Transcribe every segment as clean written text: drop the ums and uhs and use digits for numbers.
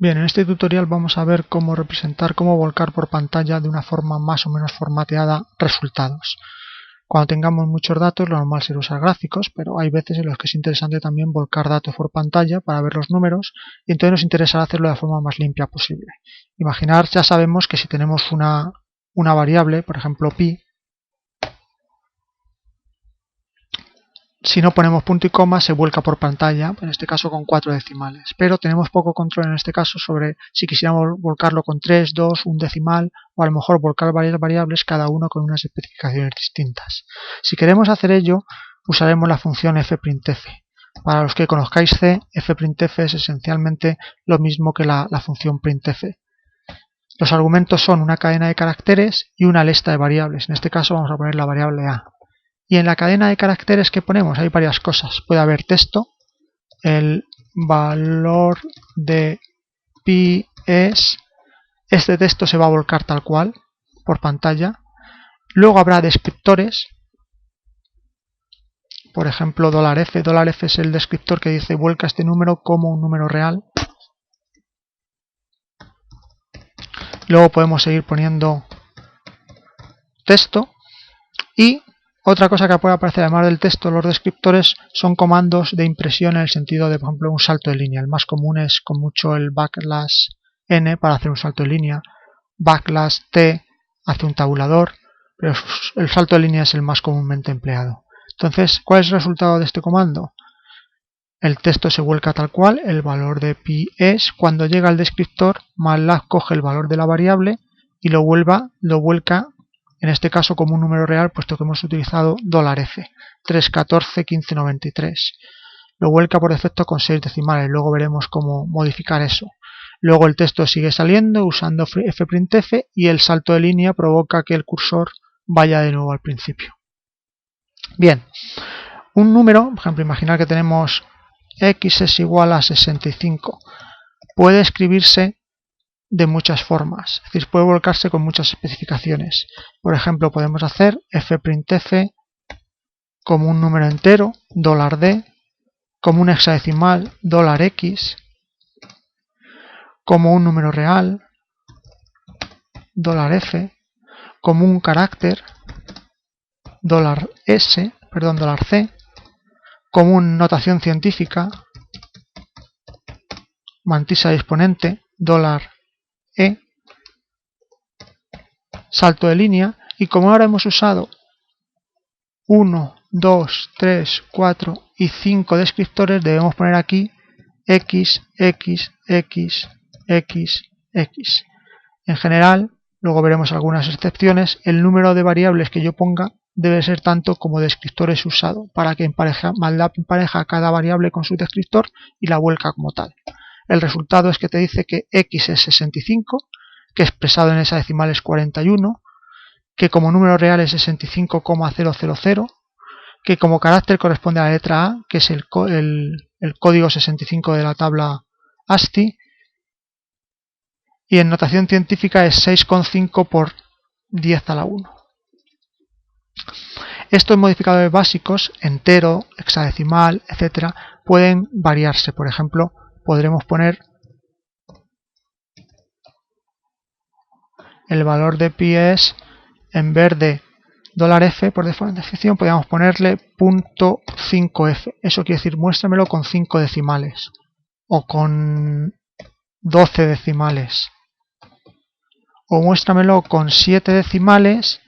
Bien, en este tutorial vamos a ver cómo representar, cómo volcar por pantalla de una forma más o menos formateada resultados. Cuando tengamos muchos datos, lo normal será usar gráficos, pero hay veces en los que es interesante también volcar datos por pantalla para ver los números, y entonces nos interesará hacerlo de la forma más limpia posible. Imaginar, ya sabemos que si tenemos una variable, por ejemplo pi, si no ponemos punto y coma se vuelca por pantalla, en este caso con 4 decimales, pero tenemos poco control en este caso sobre si quisiéramos volcarlo con 3, 2, un decimal, o a lo mejor volcar varias variables cada uno con unas especificaciones distintas. Si queremos hacer ello, usaremos la función fprintf. Para los que conozcáis C, fprintf es esencialmente lo mismo que la función printf. Los argumentos son una cadena de caracteres y una lista de variables. En este caso vamos a poner la variable a. Y en la cadena de caracteres que ponemos hay varias cosas. Puede haber texto, el valor de pi es, este texto se va a volcar tal cual por pantalla. Luego habrá descriptores, por ejemplo $f. $f es el descriptor que dice vuelca este número como un número real. Luego podemos seguir poniendo texto y otra cosa que puede aparecer además del texto, los descriptores son comandos de impresión en el sentido de, por ejemplo, un salto de línea. El más común es con mucho el backslash n para hacer un salto de línea, backslash t hace un tabulador, pero el salto de línea es el más comúnmente empleado. Entonces, ¿cuál es el resultado de este comando? El texto se vuelca tal cual, el valor de pi es, cuando llega al descriptor, MATLAB coge el valor de la variable y lo vuelca en este caso como un número real, puesto que hemos utilizado $f, 3141593. Lo vuelca por defecto con 6 decimales, luego veremos cómo modificar eso. Luego el texto sigue saliendo usando fprintf y el salto de línea provoca que el cursor vaya de nuevo al principio. Bien, un número, por ejemplo, imaginar que tenemos x es igual a 65. Puede escribirse de muchas formas, es decir, puede volcarse con muchas especificaciones. Por ejemplo, podemos hacer fprintf como un número entero, $d, como un hexadecimal, $x, como un número real, $f, como un carácter, $c, como una notación científica, mantisa de exponente, $e, salto de línea, y como ahora hemos usado 1, 2, 3, 4 y 5 descriptores, debemos poner aquí x, x, x, x, x. En general, luego veremos algunas excepciones, el número de variables que yo ponga debe ser tanto como descriptores usado, para que MATLAB empareja cada variable con su descriptor y la vuelca como tal. El resultado es que te dice que x es 65, que expresado en hexadecimal es 41, que como número real es 65,000, que como carácter corresponde a la letra A, que es el código 65 de la tabla ASCII, y en notación científica es 6,5 por 10 a la 1. Estos modificadores básicos, entero, hexadecimal, etc., pueden variarse. Por ejemplo, podremos poner el valor de pi es, en vez de $f por definición, podríamos ponerle .5f. Eso quiere decir, muéstramelo con 5 decimales o con 12 decimales. O muéstramelo con 7 decimales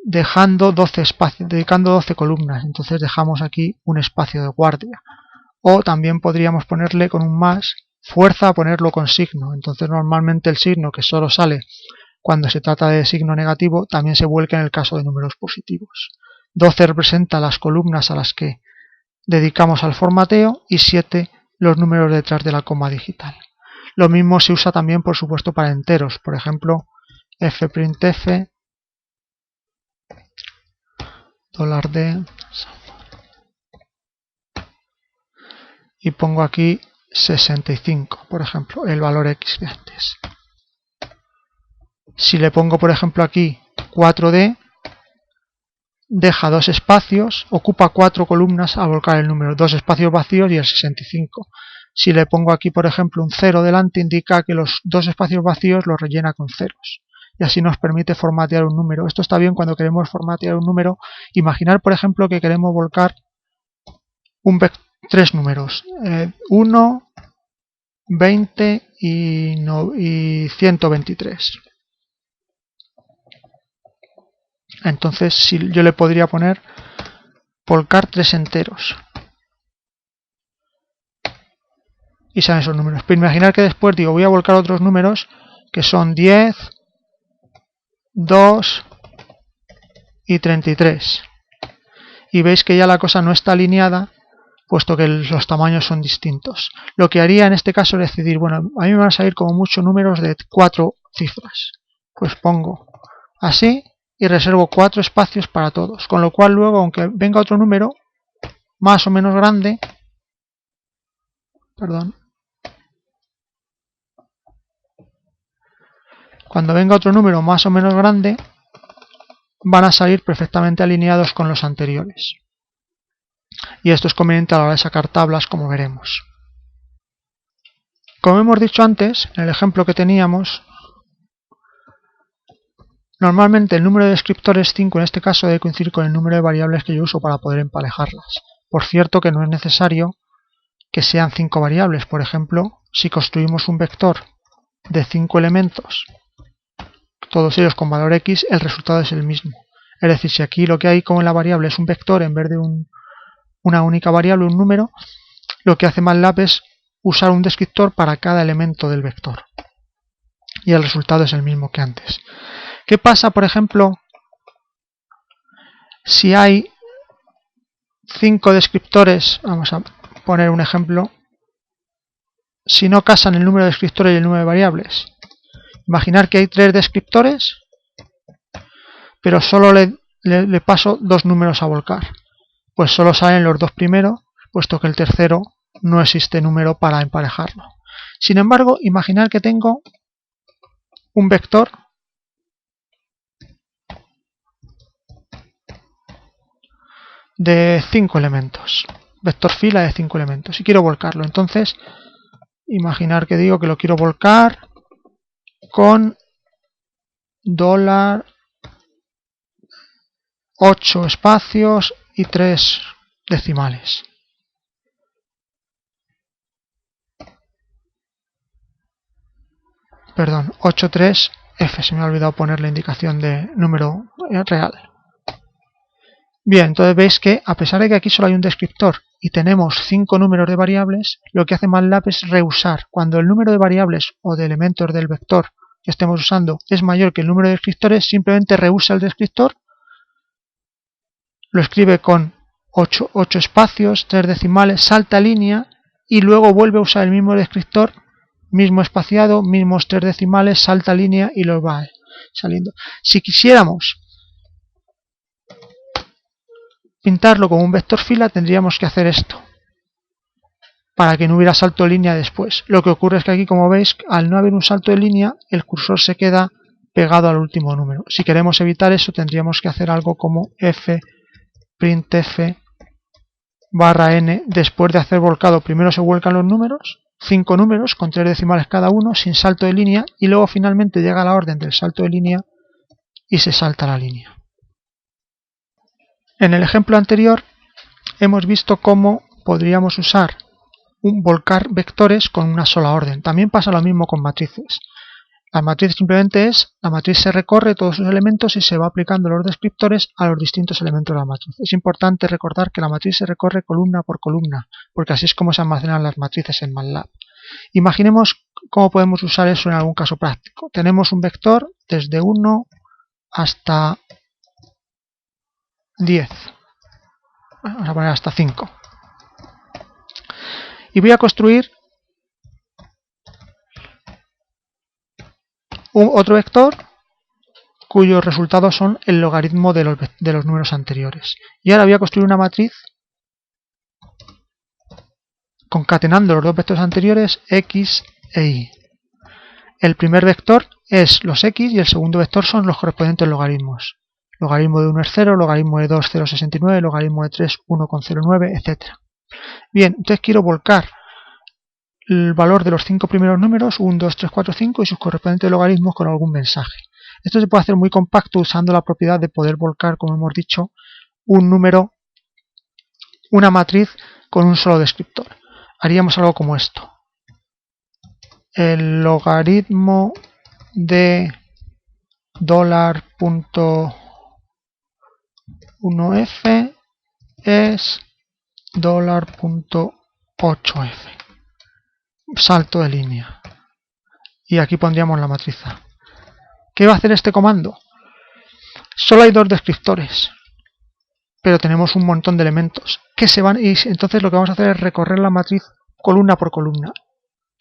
dejando 12 espacios, dedicando 12 columnas. Entonces dejamos aquí un espacio de guardia. O también podríamos ponerle con un más, fuerza a ponerlo con signo. Entonces normalmente el signo, que solo sale cuando se trata de signo negativo, también se vuelca en el caso de números positivos. 12 representa las columnas a las que dedicamos al formateo y 7 los números detrás de la coma digital. Lo mismo se usa también, por supuesto, para enteros. Por ejemplo, fprintf $d y pongo aquí 65, por ejemplo, el valor x de antes. Si le pongo, por ejemplo, aquí 4D, deja 2 espacios, ocupa 4 columnas al volcar el número, 2 espacios vacíos y el 65. Si le pongo aquí, por ejemplo, un 0 delante, indica que los dos espacios vacíos los rellena con ceros. Y así nos permite formatear un número. Esto está bien cuando queremos formatear un número. Imaginar, por ejemplo, que queremos volcar tres números. 1, 20 y 123. Entonces, si yo le podría poner volcar 3 enteros. Y salen esos números. Pero imaginar que después digo, voy a volcar otros números que son 10, 2 y 33. Y veis que ya la cosa no está alineada, puesto que los tamaños son distintos. Lo que haría en este caso es decidir, bueno, a mí me van a salir como mucho números de 4 cifras. Pues pongo así y reservo 4 espacios para todos. Con lo cual luego, aunque venga otro número más o menos grande, cuando venga otro número más o menos grande, van a salir perfectamente alineados con los anteriores. Y esto es conveniente a la hora de sacar tablas, como veremos. Como hemos dicho antes, en el ejemplo que teníamos, normalmente el número de descriptores 5 en este caso debe coincidir con el número de variables que yo uso para poder emparejarlas. Por cierto que no es necesario que sean 5 variables. Por ejemplo, si construimos un vector de 5 elementos, todos ellos con valor x, el resultado es el mismo. Es decir, si aquí lo que hay como en la variable es un vector en vez de una única variable, un número, lo que hace MATLAB es usar un descriptor para cada elemento del vector. Y el resultado es el mismo que antes. ¿Qué pasa, por ejemplo, si hay 5 descriptores? Vamos a poner un ejemplo. Si no casan el número de descriptores y el número de variables. Imaginar que hay 3 descriptores, pero solo le paso 2 números a volcar. Pues solo salen los 2 primeros, puesto que el tercero no existe número para emparejarlo. Sin embargo, imaginar que tengo un vector de 5 elementos, vector fila de 5 elementos, y quiero volcarlo. Entonces, imaginar que digo que lo quiero volcar con $8 espacios y 3 decimales. Perdón, 83F, se me ha olvidado poner la indicación de número real. Bien, entonces veis que a pesar de que aquí solo hay un descriptor y tenemos 5 números de variables, lo que hace MATLAB es reusar. Cuando el número de variables o de elementos del vector que estemos usando es mayor que el número de descriptores, simplemente reusa el descriptor, lo escribe con 8 espacios, 3 decimales, salta línea y luego vuelve a usar el mismo descriptor, mismo espaciado, mismos 3 decimales, salta línea y lo va saliendo. Si quisiéramos pintarlo como un vector fila, tendríamos que hacer esto para que no hubiera salto de línea después. Lo que ocurre es que aquí, como veis, al no haber un salto de línea, el cursor se queda pegado al último número. Si queremos evitar eso, tendríamos que hacer algo como printf /n. Después de hacer volcado, primero se vuelcan los números, 5 números con 3 decimales cada uno, sin salto de línea, y luego finalmente llega la orden del salto de línea y se salta la línea. En el ejemplo anterior hemos visto cómo podríamos usar volcar vectores con una sola orden. También pasa lo mismo con matrices. La matriz simplemente la matriz se recorre todos sus elementos y se va aplicando los descriptores a los distintos elementos de la matriz. Es importante recordar que la matriz se recorre columna por columna, porque así es como se almacenan las matrices en MATLAB. Imaginemos cómo podemos usar eso en algún caso práctico. Tenemos un vector desde 1 hasta 10. Vamos a poner hasta 5. Y voy a construir otro vector cuyos resultados son el logaritmo de los números anteriores. Y ahora voy a construir una matriz concatenando los dos vectores anteriores, x e y. El primer vector es los x y el segundo vector son los correspondientes logaritmos. Logaritmo de 1 es 0, logaritmo de 2 0,69, logaritmo de 3 1,09, etc. Bien, entonces quiero volcar el valor de los 5 primeros números, 1, 2, 3, 4, 5, y sus correspondientes logaritmos con algún mensaje. Esto se puede hacer muy compacto usando la propiedad de poder volcar, como hemos dicho, un número, una matriz con un solo descriptor. Haríamos algo como esto. El logaritmo de $.1f es $.8f. Salto de línea. Y aquí pondríamos la matriz A. ¿Qué va a hacer este comando? Solo hay 2 descriptores, pero tenemos un montón de elementos que se van, y entonces lo que vamos a hacer es recorrer la matriz columna por columna.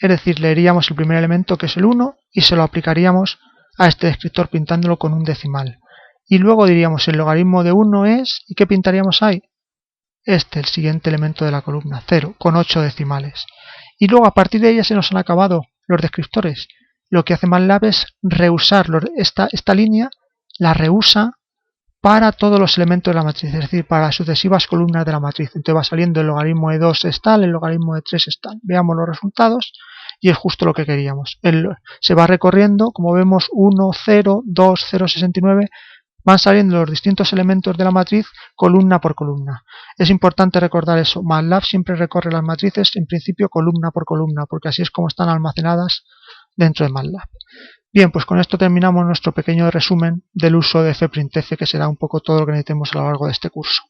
Es decir, leeríamos el primer elemento, que es el 1, y se lo aplicaríamos a este descriptor pintándolo con un decimal. Y luego diríamos el logaritmo de 1 es, ¿y qué pintaríamos ahí? El siguiente elemento de la columna, 0, con 8 decimales. Y luego a partir de ella se nos han acabado los descriptores. Lo que hace MATLAB es reusar esta línea, la reusa para todos los elementos de la matriz, es decir, para las sucesivas columnas de la matriz. Entonces va saliendo el logaritmo de 2 es tal, el logaritmo de 3 es tal. Veamos los resultados y es justo lo que queríamos. Se va recorriendo, como vemos, 1, 0, 2, 0, 69, van saliendo los distintos elementos de la matriz columna por columna. Es importante recordar eso. MATLAB siempre recorre las matrices en principio columna por columna, porque así es como están almacenadas dentro de MATLAB. Bien, pues con esto terminamos nuestro pequeño resumen del uso de fprintf, que será un poco todo lo que necesitemos a lo largo de este curso.